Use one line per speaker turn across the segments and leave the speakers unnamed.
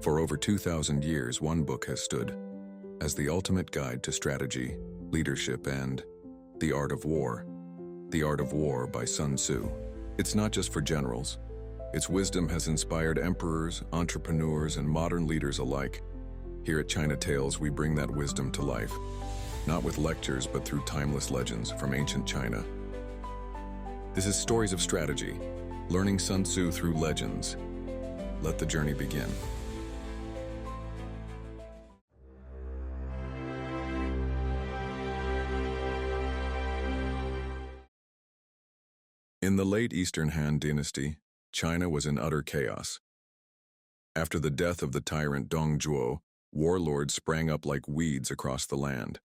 For over 2,000 years, one book has stood as the ultimate guide to strategy, leadership, and the art of war. The Art of War by Sun Tzu. It's not just for generals. Its wisdom has inspired emperors, entrepreneurs, and modern leaders alike. Here at China Tales, we bring that wisdom to life, not with lectures, but through timeless legends from ancient China. This is Stories of Strategy, learning Sun Tzu through legends. Let the journey begin. In the late Eastern Han Dynasty, China was in utter chaos. After the death of the tyrant Dong Zhuo, warlords sprang up like weeds across the land.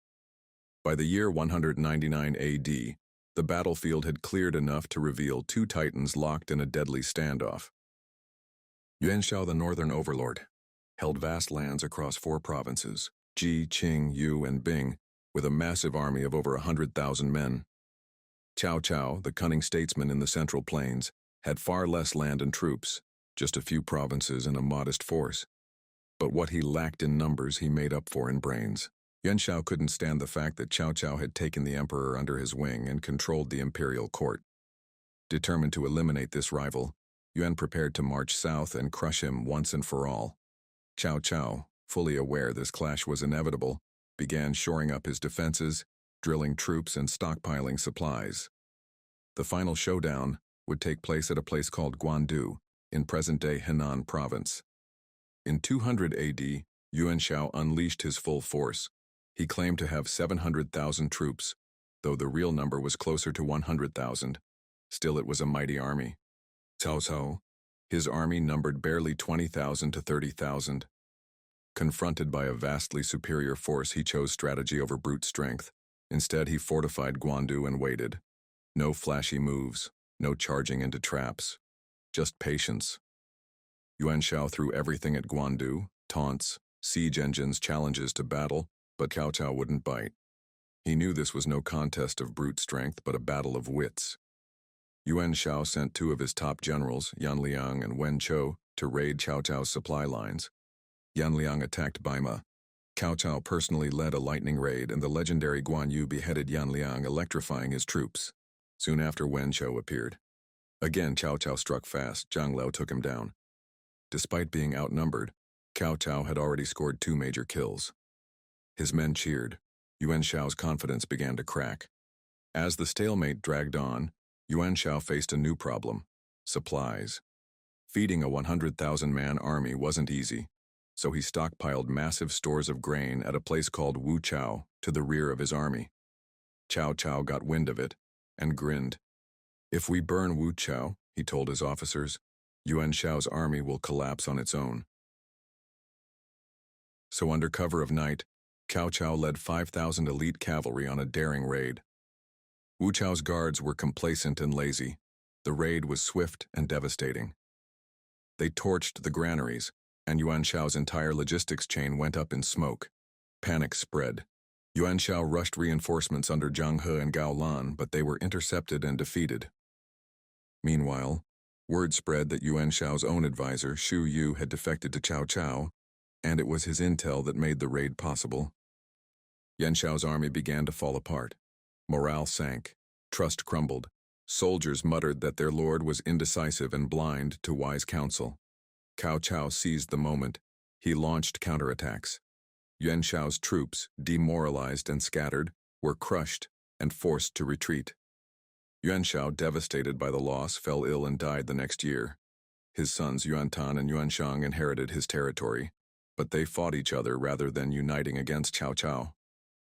By the year 199 AD, the battlefield had cleared enough to reveal two titans locked in a deadly standoff. Yuan Shao, the northern overlord, held vast lands across four provinces, Ji, Qing, Yu, and Bing, with a massive army of over 100,000 men. Cao Cao, the cunning statesman in the Central Plains, had far less land and troops, just a few provinces and a modest force. But what he lacked in numbers, he made up for in brains. Yuan Shao couldn't stand the fact that Cao Cao had taken the emperor under his wing and controlled the imperial court. Determined to eliminate this rival, Yuan prepared to march south and crush him once and for all. Cao Cao, fully aware this clash was inevitable, began shoring up his defenses, drilling troops and stockpiling supplies. The final showdown would take place at a place called Guandu, in present-day Henan province. In 200 AD, Yuan Shao unleashed his full force. He claimed to have 700,000 troops, though the real number was closer to 100,000. Still, it was a mighty army. Cao Cao, his army numbered barely 20,000 to 30,000. Confronted by a vastly superior force, he chose strategy over brute strength. Instead, he fortified Guandu and waited. No flashy moves, no charging into traps, just patience. Yuan Shao threw everything at Guandu, taunts, siege engines, challenges to battle, but Cao Cao wouldn't bite. He knew this was no contest of brute strength, but a battle of wits. Yuan Shao sent two of his top generals, Yan Liang and Wuchao, to raid Cao Cao's supply lines. Yan Liang attacked Baima. Cao Cao personally led a lightning raid, and the legendary Guan Yu beheaded Yan Liang, electrifying his troops. Soon after, Wuchao appeared. Again, Cao Cao struck fast. Zhang Liao took him down. Despite being outnumbered, Cao Cao had already scored 2 major kills. His men cheered. Yuan Shao's confidence began to crack. As the stalemate dragged on, Yuan Shao faced a new problem: supplies. Feeding a 100,000-man army wasn't easy, so he stockpiled massive stores of grain at a place called Wuchao to the rear of his army. Cao Cao got wind of it and grinned. "If we burn Wuchao," he told his officers, "Yuan Shao's army will collapse on its own." So under cover of night, Cao Cao led 5,000 elite cavalry on a daring raid. Wuchao's guards were complacent and lazy. The raid was swift and devastating. They torched the granaries, and Yuan Shao's entire logistics chain went up in smoke. Panic spread. Yuan Shao rushed reinforcements under Zhang He and Gao Lan, but they were intercepted and defeated. Meanwhile, word spread that Yuan Shao's own advisor, Xu Yu, had defected to Cao Cao, and it was his intel that made the raid possible. Yuan Shao's army began to fall apart. Morale sank. Trust crumbled. Soldiers muttered that their lord was indecisive and blind to wise counsel. Cao Cao seized the moment. He launched counterattacks. Yuan Shao's troops, demoralized and scattered, were crushed and forced to retreat. Yuan Shao, devastated by the loss, fell ill and died the next year. His sons Yuan Tan and Yuan Shang inherited his territory, but they fought each other rather than uniting against Cao Cao.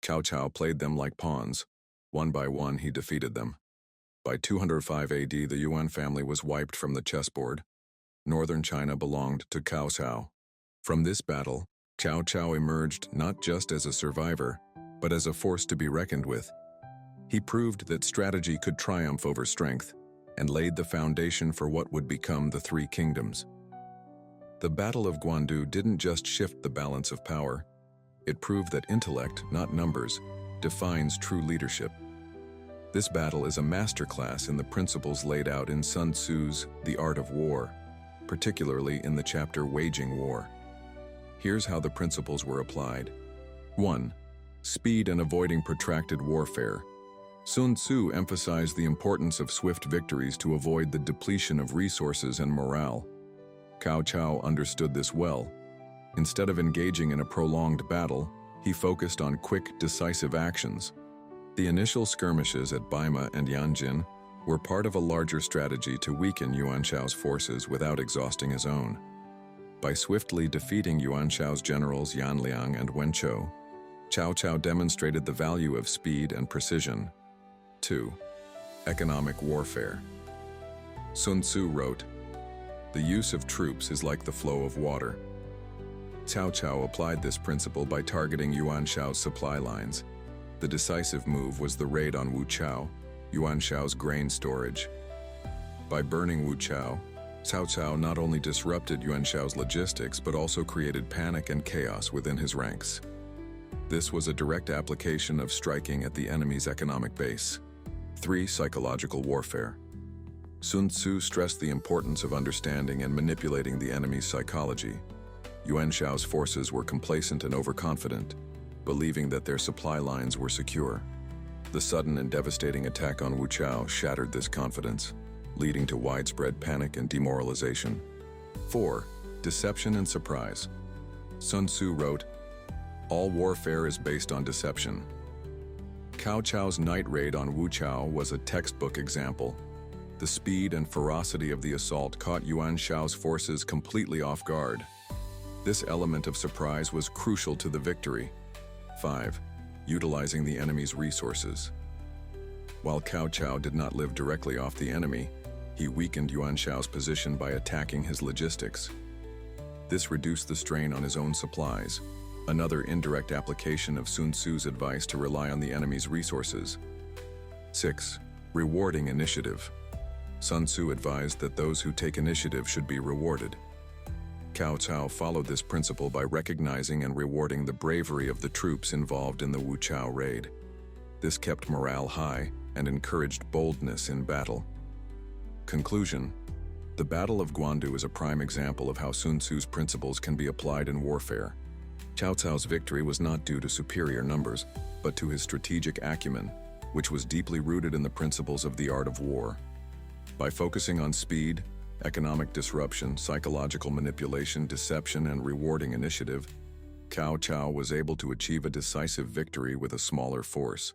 Cao Cao played them like pawns. One by one, he defeated them. By 205 AD, the Yuan family was wiped from the chessboard. Northern China belonged to Cao Cao. From this battle, Cao Cao emerged not just as a survivor, but as a force to be reckoned with. He proved that strategy could triumph over strength, and laid the foundation for what would become the Three Kingdoms. The Battle of Guandu didn't just shift the balance of power. It proved that intellect, not numbers, defines true leadership. This battle is a masterclass in the principles laid out in Sun Tzu's The Art of War, particularly in the chapter Waging War. Here's how the principles were applied. 1. Speed and avoiding protracted warfare. Sun Tzu emphasized the importance of swift victories to avoid the depletion of resources and morale. Cao Cao understood this well. Instead of engaging in a prolonged battle, he focused on quick, decisive actions. The initial skirmishes at Baima and Yanjin were part of a larger strategy to weaken Yuan Shao's forces without exhausting his own. By swiftly defeating Yuan Shao's generals Yanliang and Wuchao, Cao Cao demonstrated the value of speed and precision. 2. Economic warfare. Sun Tzu wrote, "The use of troops is like the flow of water." Cao Cao applied this principle by targeting Yuan Shao's supply lines. The decisive move was the raid on Wuchao, Yuan Shao's grain storage. By burning Wuchao, Cao Cao not only disrupted Yuan Shao's logistics but also created panic and chaos within his ranks. This was a direct application of striking at the enemy's economic base. 3. Psychological warfare. Sun Tzu stressed the importance of understanding and manipulating the enemy's psychology. Yuan Shao's forces were complacent and overconfident, believing that their supply lines were secure. The sudden and devastating attack on Wuchao shattered this confidence, leading to widespread panic and demoralization. 4. Deception and surprise. Sun Tzu wrote, "All warfare is based on deception." Cao Cao's night raid on Wuchao was a textbook example. The speed and ferocity of the assault caught Yuan Shao's forces completely off guard. This element of surprise was crucial to the victory. 5. Utilizing the enemy's resources. While Cao Cao did not live directly off the enemy, he weakened Yuan Shao's position by attacking his logistics. This reduced the strain on his own supplies, another indirect application of Sun Tzu's advice to rely on the enemy's resources. 6. Rewarding initiative. Sun Tzu advised that those who take initiative should be rewarded. Cao Cao followed this principle by recognizing and rewarding the bravery of the troops involved in the Wuchao raid. This kept morale high and encouraged boldness in battle. Conclusion: the Battle of Guandu is a prime example of how Sun Tzu's principles can be applied in warfare. Cao Cao's victory was not due to superior numbers, but to his strategic acumen, which was deeply rooted in the principles of the art of war. By focusing on speed, economic disruption, psychological manipulation, deception, and rewarding initiative, Cao Cao was able to achieve a decisive victory with a smaller force.